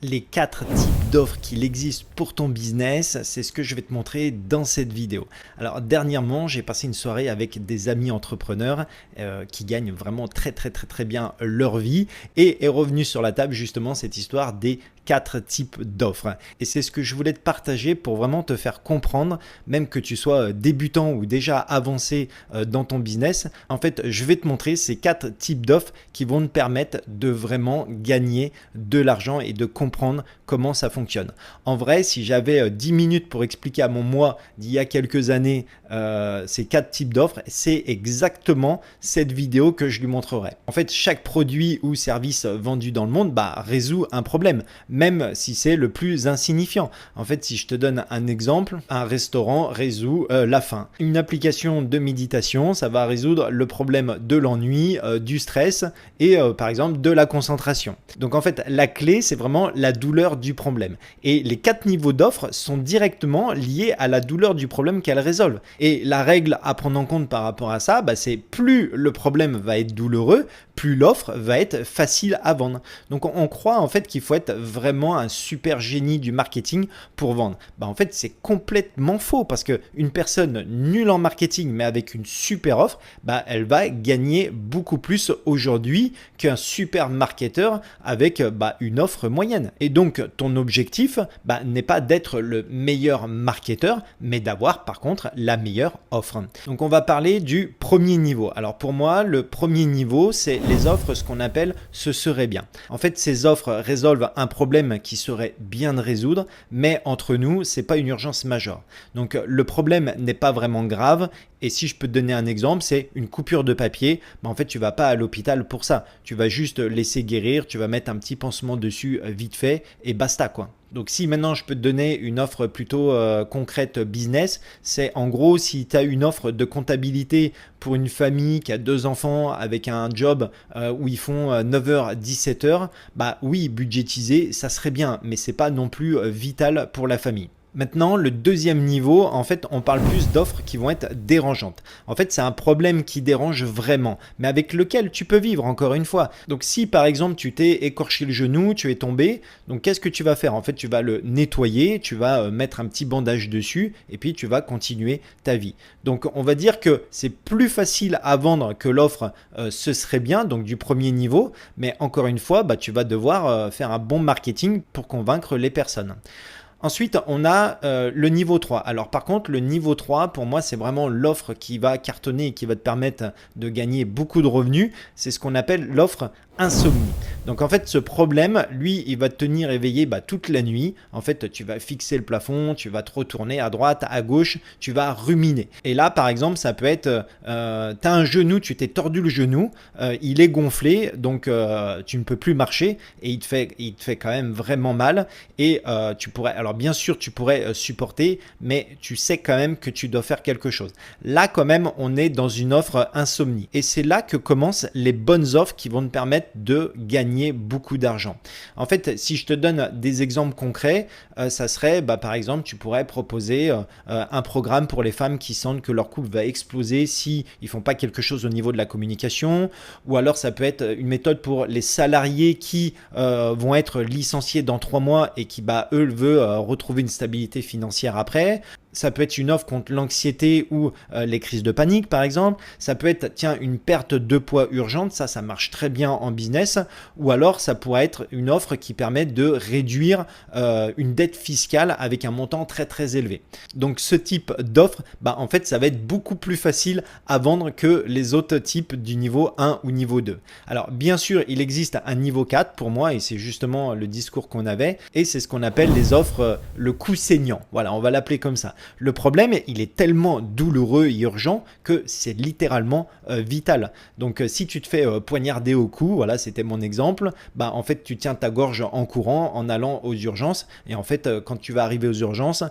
Les 4 types d'offres qu'il existe pour ton business, c'est ce que je vais te montrer dans cette vidéo. Alors dernièrement, j'ai passé une soirée avec des amis entrepreneurs qui gagnent vraiment très bien leur vie et est revenu sur la table justement cette histoire des 4 types d'offres. Et c'est ce que je voulais te partager pour vraiment te faire comprendre, même que tu sois débutant ou déjà avancé dans ton business. En fait, je vais te montrer ces 4 types d'offres qui vont te permettre de vraiment gagner de l'argent et de comprendre comment ça fonctionne. En vrai, si j'avais 10 minutes pour expliquer à mon moi d'il y a quelques années ces 4 types d'offres, c'est exactement cette vidéo que je lui montrerai. En fait, chaque produit ou service vendu dans le monde résout un problème, même si c'est le plus insignifiant. En fait, si je te donne un exemple, un restaurant résout la faim. Une application de méditation, ça va résoudre le problème de l'ennui, du stress et par exemple de la concentration. Donc en fait, la clé, c'est vraiment la douleur du problème. Et les 4 niveaux d'offres sont directement liés à la douleur du problème qu'elles résolvent. Et la règle à prendre en compte par rapport à ça, c'est plus le problème va être douloureux, plus l'offre va être facile à vendre. Donc on croit en fait qu'il faut être vraiment un super génie du marketing pour vendre. En fait, c'est complètement faux parce qu'une personne nulle en marketing mais avec une super offre, elle va gagner beaucoup plus aujourd'hui qu'un super marketeur avec une offre moyenne. Et donc ton objectif n'est pas d'être le meilleur marketeur, mais d'avoir par contre la meilleure offre. Donc on va parler du premier niveau. Alors pour moi, le premier niveau, c'est les offres, ce qu'on appelle ce serait bien. En fait, ces offres résolvent un problème qui serait bien de résoudre, mais entre nous, c'est pas une urgence majeure. Donc le problème n'est pas vraiment grave. Et si je peux te donner un exemple, c'est une coupure de papier. En fait, tu vas pas à l'hôpital pour ça. Tu vas juste laisser guérir, tu vas mettre un petit pansement dessus vite fait et basta quoi. Donc si maintenant je peux te donner une offre plutôt concrète business, c'est en gros si tu as une offre de comptabilité pour une famille qui a 2 enfants avec un job où ils font 9h, 17h, oui, budgétiser, ça serait bien, mais c'est pas non plus vital pour la famille. Maintenant, le deuxième niveau, en fait, on parle plus d'offres qui vont être dérangeantes. En fait, c'est un problème qui dérange vraiment, mais avec lequel tu peux vivre encore une fois. Donc, si par exemple, tu t'es écorché le genou, tu es tombé, donc qu'est-ce que tu vas faire? En fait, tu vas le nettoyer, tu vas mettre un petit bandage dessus et puis tu vas continuer ta vie. Donc, on va dire que c'est plus facile à vendre que l'offre ce serait bien, donc du premier niveau, mais encore une fois, tu vas devoir faire un bon marketing pour convaincre les personnes. Ensuite, on a le niveau 3. Alors par contre, le niveau 3, pour moi, c'est vraiment l'offre qui va cartonner et qui va te permettre de gagner beaucoup de revenus. C'est ce qu'on appelle l'offre insomnie. Donc en fait, ce problème, lui, il va te tenir éveillé toute la nuit. En fait, tu vas fixer le plafond, tu vas te retourner à droite, à gauche, tu vas ruminer. Et là, par exemple, ça peut être, tu as un genou, tu t'es tordu le genou, il est gonflé, donc tu ne peux plus marcher et il te fait quand même vraiment mal. Et tu pourrais, alors bien sûr, tu pourrais supporter, mais tu sais quand même que tu dois faire quelque chose. Là, quand même, on est dans une offre insomnie. Et c'est là que commencent les bonnes offres qui vont te permettre de gagner beaucoup d'argent. En fait, si je te donne des exemples concrets, ça serait par exemple, tu pourrais proposer un programme pour les femmes qui sentent que leur couple va exploser si ils font pas quelque chose au niveau de la communication, ou alors ça peut être une méthode pour les salariés qui vont être licenciés dans 3 mois et qui eux veulent retrouver une stabilité financière après. Ça peut être une offre contre l'anxiété ou les crises de panique par exemple. Ça peut être une perte de poids urgente, ça marche très bien en business. Ou alors ça pourrait être une offre qui permet de réduire une dette fiscale avec un montant très élevé. Donc ce type d'offre, en fait ça va être beaucoup plus facile à vendre que les autres types du niveau 1 ou niveau 2. Alors bien sûr il existe un niveau 4 pour moi et c'est justement le discours qu'on avait et c'est ce qu'on appelle les offres le coût saignant. Voilà, on va l'appeler comme ça. Le problème, il est tellement douloureux et urgent que c'est littéralement vital. Donc si tu te fais poignarder au cou, voilà, c'était mon exemple, en fait tu tiens ta gorge en courant en allant aux urgences et en fait quand tu vas arriver aux urgences,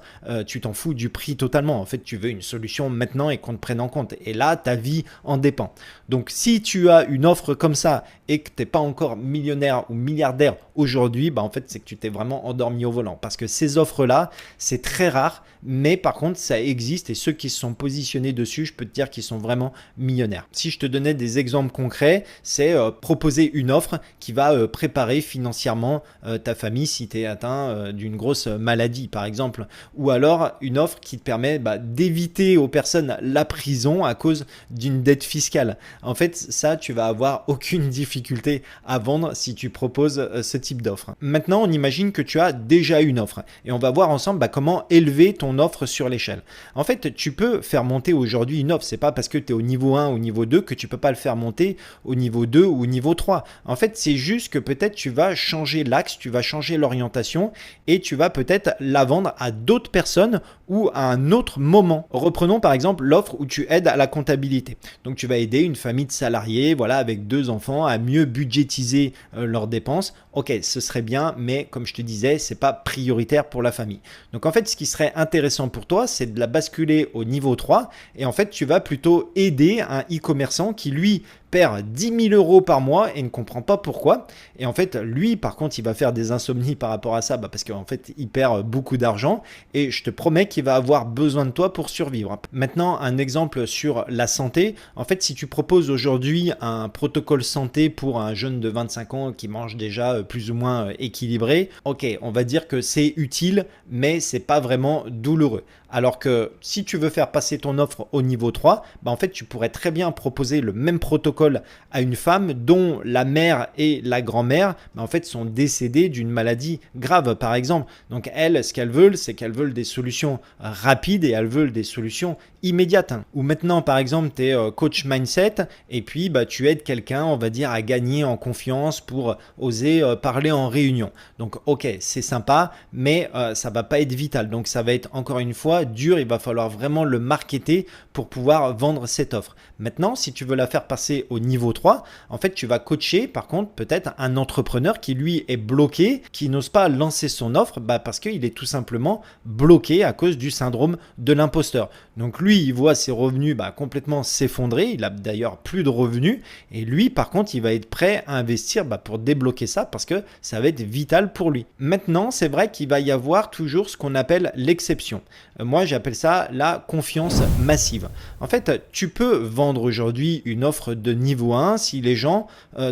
tu t'en fous du prix totalement. En fait, tu veux une solution maintenant et qu'on te prenne en compte. Et là, ta vie en dépend. Donc si tu as une offre comme ça et que tu n'es pas encore millionnaire ou milliardaire aujourd'hui, en fait, c'est que tu t'es vraiment endormi au volant. Parce que ces offres-là, c'est très rare, mais par contre, ça existe et ceux qui se sont positionnés dessus, je peux te dire qu'ils sont vraiment millionnaires. Si je te donnais des exemples concrets, c'est proposer une offre qui va préparer financièrement ta famille si tu es atteint d'une grosse maladie, par exemple. Ou alors une offre qui te permet d'éviter aux personnes la prison à cause d'une dette fiscale. En fait, ça, tu vas avoir aucune difficulté à vendre si tu proposes ce type d'offre. Maintenant, on imagine que tu as déjà une offre et on va voir ensemble comment élever ton offre sur l'échelle. En fait, tu peux faire monter aujourd'hui une offre. C'est pas parce que tu es au niveau 1 ou au niveau 2 que tu peux pas le faire monter au niveau 2 ou au niveau 3. En fait, c'est juste que peut-être tu vas changer l'axe, tu vas changer l'orientation et tu vas peut-être la vendre à d'autres personnes ou à un autre moment. Reprenons par exemple l'offre où tu aides à la comptabilité. Donc tu vas aider une famille de salariés, voilà, avec 2 enfants à mieux budgétiser leurs dépenses. Ok, ce serait bien, mais comme je te disais, c'est pas prioritaire pour la famille. Donc en fait, ce qui serait intéressant pour toi, c'est de la basculer au niveau 3 et en fait, tu vas plutôt aider un e-commerçant qui lui perd 10 000 euros par mois et ne comprend pas pourquoi. Et en fait, lui, par contre, il va faire des insomnies par rapport à ça parce qu'en fait, il perd beaucoup d'argent et je te promets qu'il va avoir besoin de toi pour survivre. Maintenant, un exemple sur la santé. En fait, si tu proposes aujourd'hui un protocole santé pour un jeune de 25 ans qui mange déjà plus ou moins équilibré, ok, on va dire que c'est utile, mais c'est pas vraiment douloureux. Alors que si tu veux faire passer ton offre au niveau 3, en fait, tu pourrais très bien proposer le même protocole à une femme dont la mère et la grand-mère en fait, sont décédées d'une maladie grave, par exemple. Donc, elles, ce qu'elles veulent, c'est qu'elles veulent des solutions rapides et elles veulent des solutions immédiates. Ou maintenant, par exemple, tu es coach mindset et puis tu aides quelqu'un, on va dire, à gagner en confiance pour oser parler en réunion. Donc, ok, c'est sympa, mais ça va pas être vital. Donc, ça va être encore une fois dur, il va falloir vraiment le marketer pour pouvoir vendre cette offre. Maintenant, si tu veux la faire passer au niveau 3, en fait, tu vas coacher par contre peut-être un entrepreneur qui lui est bloqué, qui n'ose pas lancer son offre parce qu'il est tout simplement bloqué à cause du syndrome de l'imposteur. Donc lui, il voit ses revenus complètement s'effondrer, il a d'ailleurs plus de revenus et lui, par contre, il va être prêt à investir pour débloquer ça parce que ça va être vital pour lui. Maintenant, c'est vrai qu'il va y avoir toujours ce qu'on appelle l'exception. Moi, j'appelle ça la confiance massive. En fait, tu peux vendre aujourd'hui une offre de niveau 1 si les gens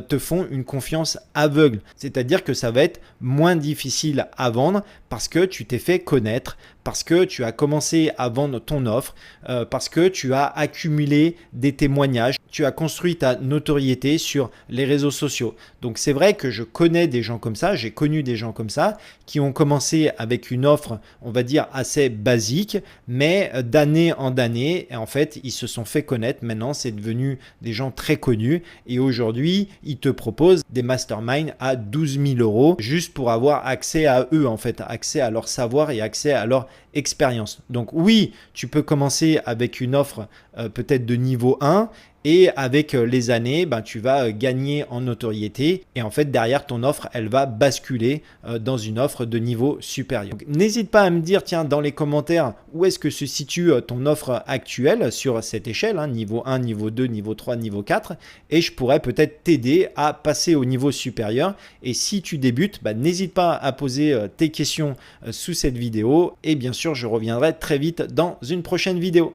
te font une confiance aveugle. C'est-à-dire que ça va être moins difficile à vendre parce que tu t'es fait connaître, parce que tu as commencé à vendre ton offre, parce que tu as accumulé des témoignages, tu as construit ta notoriété sur les réseaux sociaux. Donc c'est vrai que je connais des gens comme ça, j'ai connu des gens comme ça qui ont commencé avec une offre, on va dire assez basique, mais d'année en année, en fait, ils se sont fait connaître. Maintenant, c'est devenu des gens très connus et aujourd'hui, ils te proposent des masterminds à 12 000 euros juste pour avoir accès à eux, en fait, accès à leur savoir et accès à leur expérience. Donc oui, tu peux commencer avec une offre peut-être de niveau 1 et avec les années, tu vas gagner en notoriété et en fait derrière ton offre, elle va basculer dans une offre de niveau supérieur. N'hésite pas à me dire tiens dans les commentaires où est-ce que se situe ton offre actuelle sur cette échelle, niveau 1, niveau 2, niveau 3, niveau 4 et je pourrais peut-être t'aider à passer au niveau supérieur et si tu débutes, n'hésite pas à poser tes questions sous cette vidéo et bien sûr je reviendrai très vite dans une prochaine vidéo.